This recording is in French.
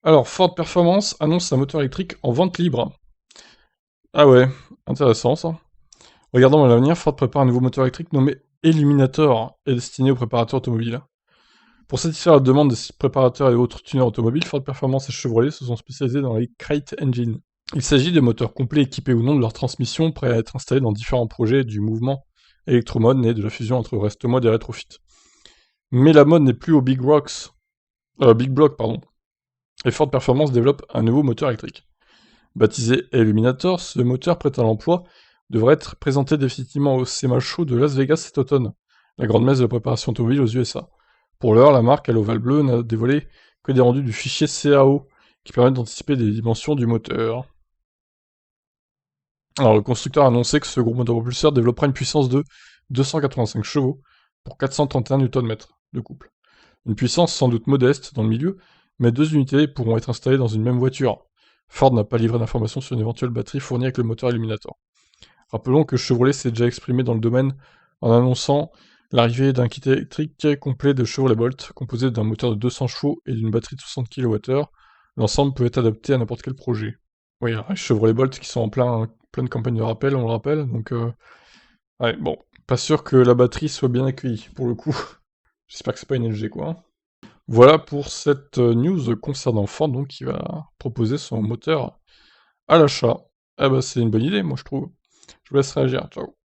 Alors, Ford Performance annonce un moteur électrique en vente libre. Ah ouais, intéressant ça. Regardons dans l'avenir, Ford prépare un nouveau moteur électrique nommé Illuminator et destiné aux préparateurs automobiles. Pour satisfaire la demande des préparateurs et autres tuneurs automobiles, Ford Performance et Chevrolet se sont spécialisés dans les Crate Engine. Il s'agit de moteurs complets équipés ou non de leur transmission, prêts à être installés dans différents projets du mouvement électromode né de la fusion entre Restomod et Retrofit. Mais la mode n'est plus au Big Block, pardon, et Ford Performance développe un nouveau moteur électrique. Baptisé Illuminator, ce moteur prêt à l'emploi devrait être présenté définitivement au SEMA Show de Las Vegas cet automne, la grande messe de la préparation automobile aux USA. Pour l'heure, la marque à l'ovale bleu n'a dévoilé que des rendus du fichier CAO, qui permettent d'anticiper des dimensions du moteur. Alors, le constructeur a annoncé que ce gros moteur propulseur développera une puissance de 285 chevaux pour 431 Nm de couple. Une puissance sans doute modeste dans le milieu, mais deux unités pourront être installées dans une même voiture. Ford n'a pas livré d'informations sur une éventuelle batterie fournie avec le moteur Illuminator. Rappelons que Chevrolet s'est déjà exprimé dans le domaine en annonçant l'arrivée d'un kit électrique complet de Chevrolet Bolt, composé d'un moteur de 200 chevaux et d'une batterie de 60 kWh. L'ensemble peut être adapté à n'importe quel projet. Oui, alors les Chevrolet Bolt qui sont en pleine campagne de rappel, on le rappelle, donc ouais, bon, pas sûr que la batterie soit bien accueillie, pour le coup. J'espère que c'est pas une LG, quoi, hein. Voilà pour cette news concernant Ford, donc, qui va proposer son moteur à l'achat. Ah bah c'est une bonne idée, moi je trouve. Je vous laisse réagir, ciao.